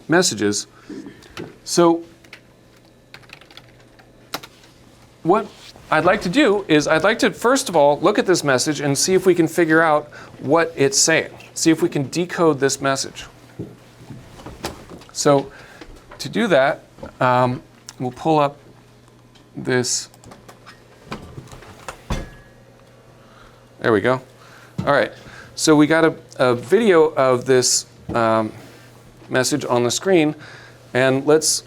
messages. So what I'd like to do is I'd like to first of all look at this message and see if we can figure out what it's saying. See if we can decode this message. So to do that, we'll pull up this. There we go. All right. So we got a video of this message on the screen, and let's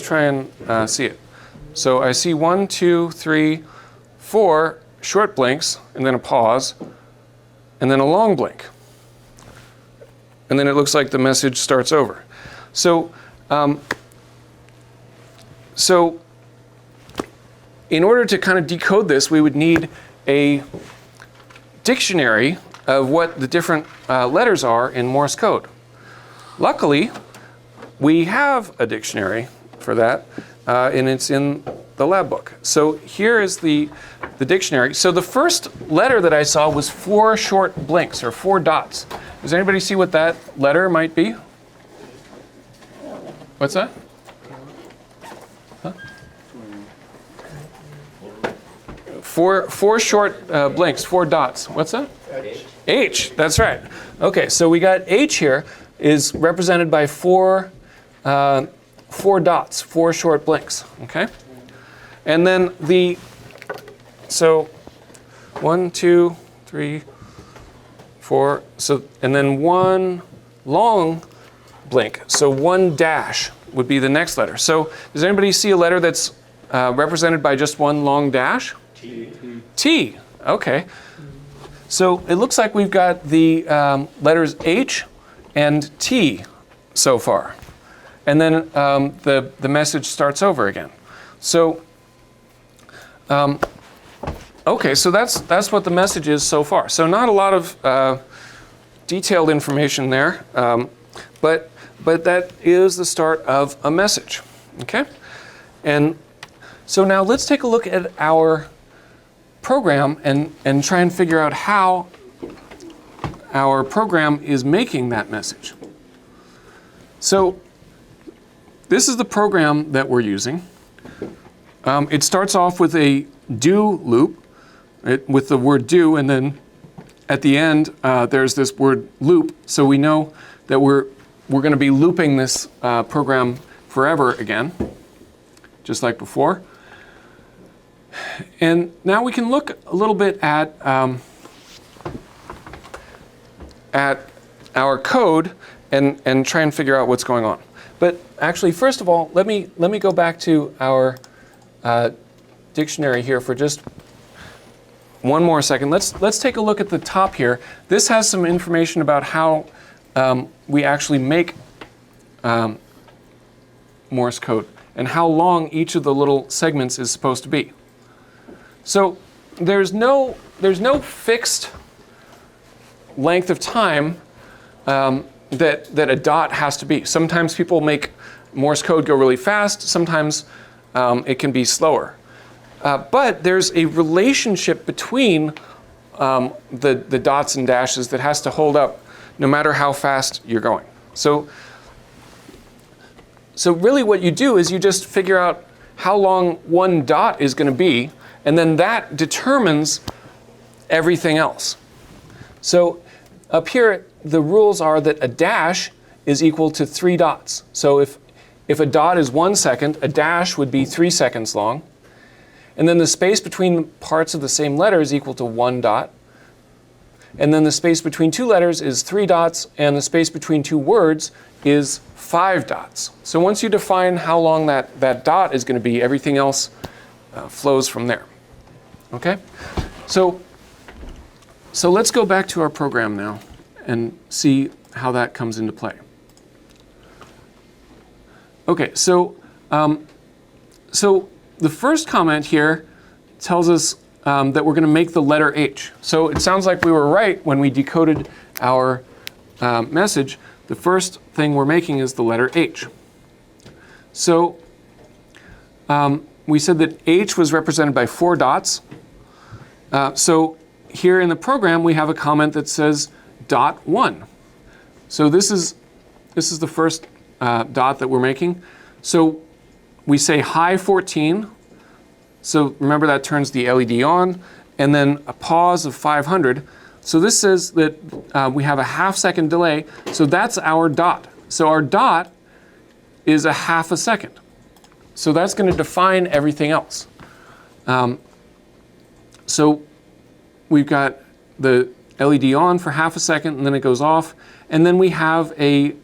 try and see it. So I see 1, 2, 3, 4 short blinks, and then a pause, and then a long blink. And then it looks like the message starts over. So, in order to kind of decode this, we would need a dictionary of what the different letters are in Morse code. Luckily, we have a dictionary for that, and it's in the lab book. So here is the dictionary. So the first letter that I saw was 4 short blinks, or 4 dots. Does anybody see what that letter might be? What's that? Huh? 4 short blinks, 4 dots. What's that? H. H, that's right. Okay, so we got H here is represented by 4 dots, 4 short blinks, okay? And then so 1, 2, 3, 4, so, and then 1 long blink. So 1 dash would be the next letter. So does anybody see a letter that's represented by just 1 long dash? T. T, okay. So it looks like we've got the letters H and T so far. And then the message starts over again. So, okay, so that's what the message is so far. So not a lot of detailed information there, but that is the start of a message, okay? And so now let's take a look at our program and try and figure out how our program is making that message. So this is the program that we're using. It starts off with a do loop with the word do, and then at the end there's this word loop, so we know that we're going to be looping this program forever again, just like before. And now we can look a little bit at our code and try and figure out what's going on. But actually, first of all, let me go back to our dictionary here for just one more second. Let's take a look at the top here. This has some information about how we actually make Morse code. and how long each of the little segments is supposed to be. So there's no fixed length of time that a dot has to be. Sometimes people make Morse code go really fast. Sometimes it can be slower. But there's a relationship between the dots and dashes that has to hold up no matter how fast you're going. So really what you do is you just figure out how long one dot is going to be, and then that determines everything else. So up here, the rules are that a dash is equal to 3 dots. So if a dot is 1 second, a dash would be 3 seconds long. And then the space between parts of the same letter is equal to 1 dot. And then the space between 2 letters is 3 dots, and the space between 2 words is 5 dots. So once you define how long that dot is going to be, everything else flows from there. Okay? So let's go back to our program now and see how that comes into play. Okay, so the first comment here tells us that we're going to make the letter H. So it sounds like we were right when we decoded our message. The first thing we're making is the letter H. So we said that H was represented by 4 dots. So here in the program, we have a comment that says dot 1. So this is the first dot that we're making. So we say high 14. So remember that turns the LED on, and then a pause of 500. So this says that we have a half-second delay. So that's our dot. So our dot is a half a second. So that's going to define everything else. So we've got the LED on for half a second, and then it goes off. And then we have a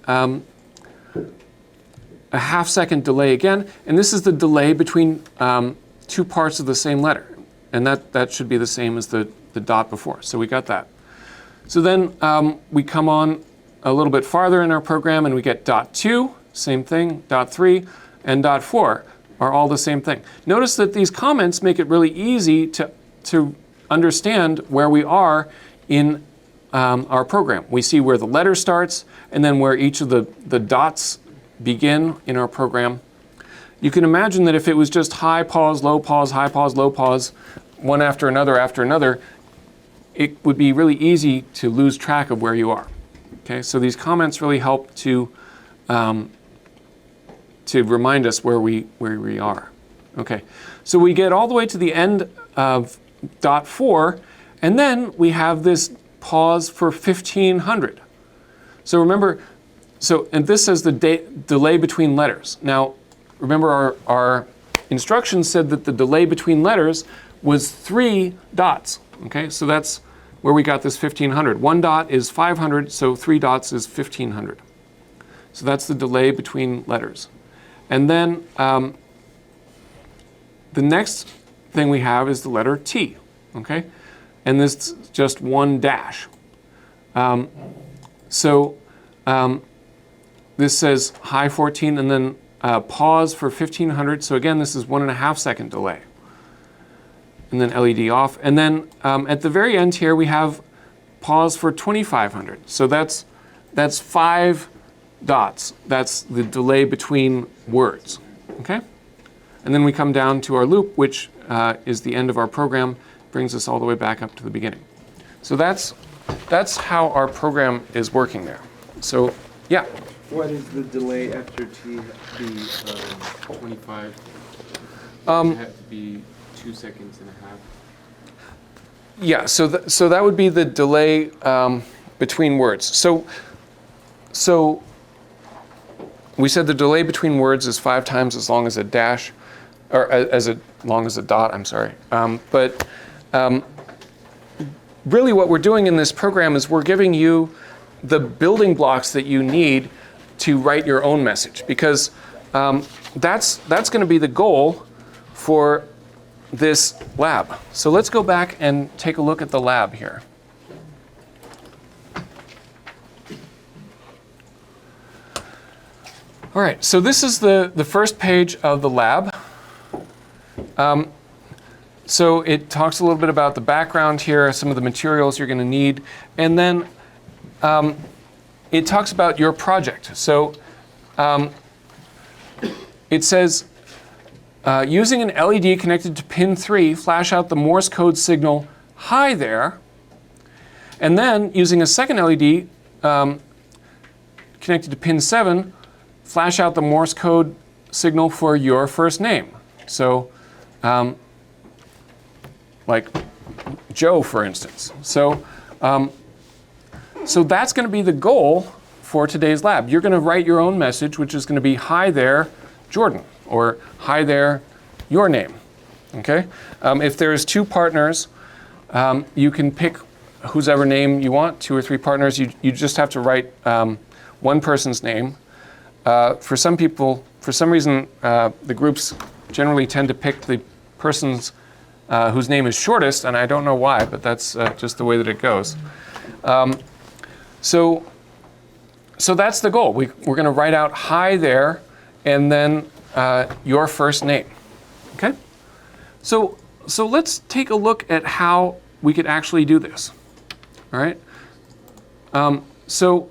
half-second delay again. And this is the delay between 2 parts of the same letter. And that should be the same as the dot before. So we got that. So then we come on a little bit farther in our program, and we get dot 2, same thing, dot 3, and dot 4 are all the same thing. Notice that these comments make it really easy to understand where we are in our program. We see where the letter starts, and then where each of the dots begin in our program. You can imagine that if it was just high pause, low pause, high pause, low pause, one after another, it would be really easy to lose track of where you are. Okay, so these comments really help to remind us where we are. Okay, so we get all the way to the end of dot 4, and then we have this pause for 1500. So remember, and this says the delay between letters. Now, remember our instructions said that the delay between letters was 3 dots. Okay, so that's where we got this 1500. 1 dot is 500, so 3 dots is 1500. So that's the delay between letters. And then the next thing we have is the letter T. Okay, and this is just 1 dash. This says high 14 and then pause for 1500. So again, this is 1.5 second delay. And then LED off. And then at the very end here, we have pause for 2500. So that's 5 dots. That's the delay between words. Okay? And then we come down to our loop, which is the end of our program, brings us all the way back up to the beginning. So that's how our program is working there. So, yeah. What is the delay after T be 25? It have to be 2 seconds and a half. Yeah, so that would be the delay between words. So we said the delay between words is 5 times as long as a dash, or as long as a dot, I'm sorry. Really what we're doing in this program is we're giving you the building blocks that you need to write your own message, because that's going to be the goal for this lab. So let's go back and take a look at the lab here. All right, so this is the first page of the lab. So it talks a little bit about the background here, some of the materials you're going to need, and then it talks about your project. So it says, using an LED connected to pin 3, flash out the Morse code signal, "Hi there," and then using a second LED connected to pin 7, flash out the Morse code signal for your first name. So like Joe, for instance. So that's going to be the goal for today's lab. You're going to write your own message, which is going to be, "Hi there, Jordan," or "Hi there, your name." Okay? If there's 2 partners, you can pick whosever name you want, 2 or 3 partners. You just have to write one person's name. For some people, for some reason, the groups generally tend to pick the person's whose name is shortest, and I don't know why, but that's just the way that it goes. So that's the goal. We're going to write out "Hi there," and then your first name. Okay? So let's take a look at how we could actually do this. All right? So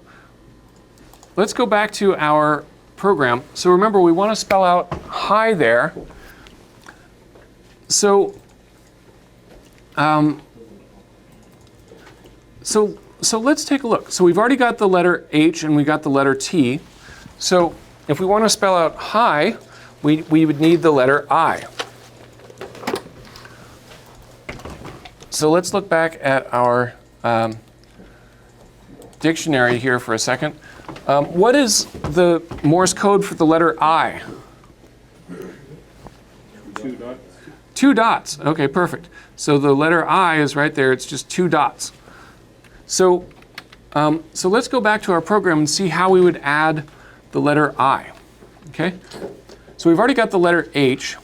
let's go back to our program. So remember, we want to spell out "Hi there." So let's take a look. So we've already got the letter H and we got the letter T. So if we want to spell out "hi," we would need the letter I. So let's look back at our dictionary here for a second. What is the Morse code for the letter I? 2 dots. 2 dots. Okay, perfect. So the letter I is right there. It's just 2 dots. So let's go back to our program and see how we would add the letter I. Okay? So we've already got the letter H,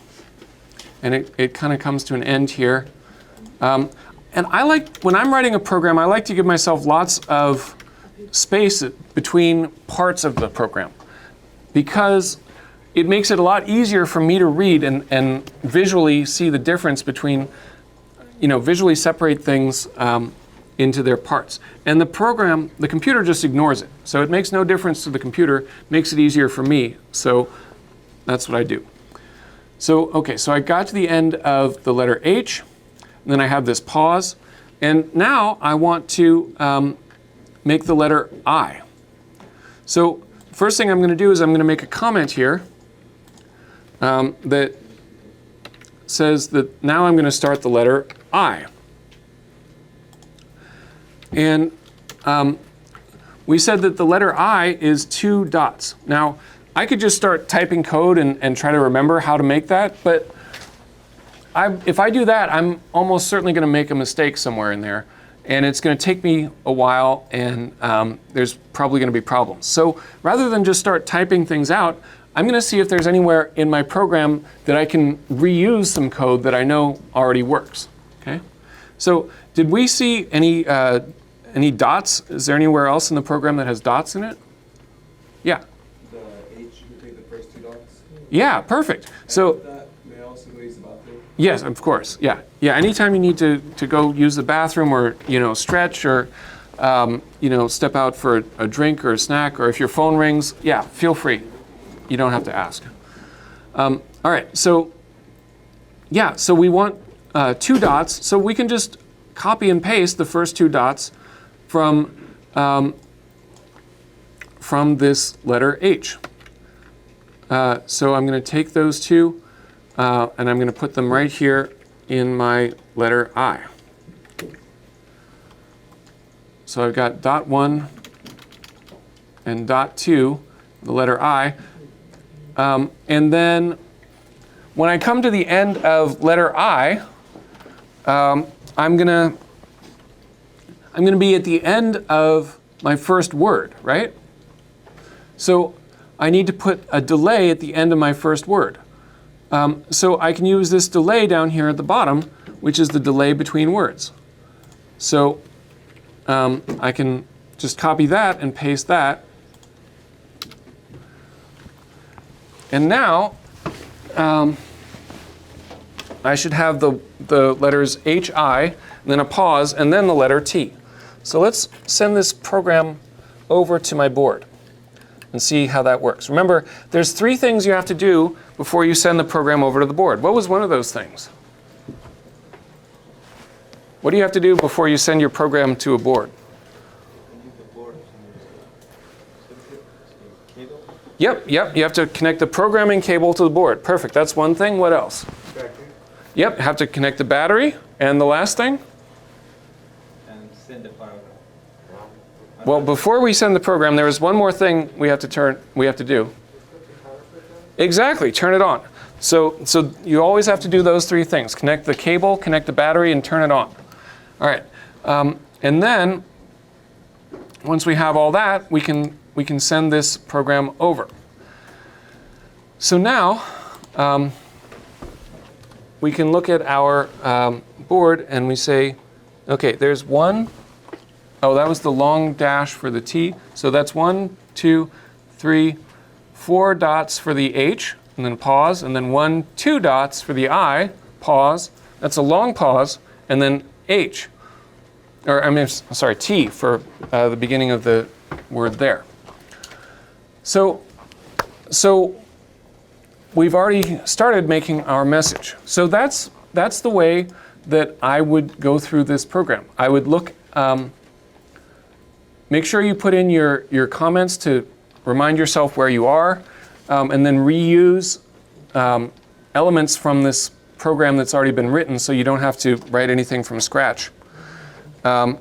and it kind of comes to an end here. And when I'm writing a program, I like to give myself lots of space between parts of the program, because it makes it a lot easier for me to read and visually see the difference between, visually separate things into their parts. And the computer just ignores it. So it makes no difference to the computer, makes it easier for me. So that's what I do. So, okay, so I got to the end of the letter H, and then I have this pause. And now I want to make the letter I. So first thing I'm going to do is I'm going to make a comment here that says that now I'm going to start the letter I. And we said that the letter I is 2 dots. Now, I could just start typing code and try to remember how to make that, but if I do that, I'm almost certainly going to make a mistake somewhere in there, and it's going to take me a while, and there's probably going to be problems. So rather than just start typing things out, I'm going to see if there's anywhere in my program that I can reuse some code that I know already works. Okay? So did we see any dots? Is there anywhere else in the program that has dots in it? Yeah. The H, you take the first 2 dots. Yeah, perfect. So That may also use the bathroom. yes, of course. Yeah. Anytime you need to go use the bathroom, or stretch, or step out for a drink or a snack, or if your phone rings, yeah, feel free. You don't have to ask. All right. So yeah. So we want 2 dots. So we can just copy and paste the first 2 dots from this letter H. So I'm going to take those 2. And I'm going to put them right here in my letter I. So I've got dot 1 and dot 2, the letter I. And then when I come to the end of letter I, I'm going to be at the end of my first word, right? So I need to put a delay at the end of my first word. So I can use this delay down here at the bottom, which is the delay between words. So I can just copy that and paste that. And now I should have the letters HI, and then a pause, and then the letter T. So let's send this program over to my board and see how that works. Remember, there's 3 things you have to do before you send the program over to the board. What was one of those things? What do you have to do before you send your program to a board? Yep, you have to connect the programming cable to the board. Perfect, that's one thing. What else? Yep, have to connect the battery. And the last thing? And send the file. Well, before we send the program, there is one more thing we have to do. Exactly, turn it on. So you always have to do those 3 things. Connect the cable, connect the battery, and turn it on. All right, and then once we have all that, we can send this program over. So now we can look at our board and we say, okay, there's 1. Oh, that was the long dash for the T. So that's 1, 2, 3, 4 dots for the H, and then pause, and then 1, 2 dots for the I, pause. That's a long pause, and then H. Or I mean, sorry, T for the beginning of the word there. So we've already started making our message. So that's the way that I would go through this program. I would look, make sure you put in your comments to remind yourself where you are, and then reuse elements from this program that's already been written so you don't have to write anything from scratch. And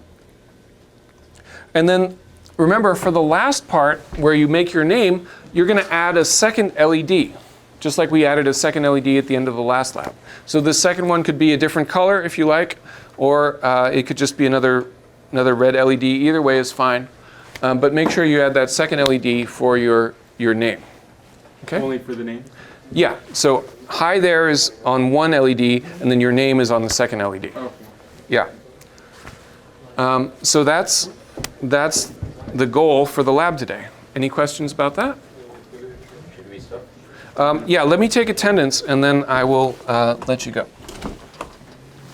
then remember, for the last part where you make your name, you're going to add a second LED, just like we added a second LED at the end of the last lab. So the second one could be a different color if you like, or it could just be another red LED. Either way is fine. But make sure you add that second LED for your name. Okay? Only for the name? Yeah. So hi there is on one LED, and then your name is on the second LED. Okay. Yeah. So that's the goal for the lab today. Any questions about that? Should we stop? Yeah, let me take attendance, and then I will let you go.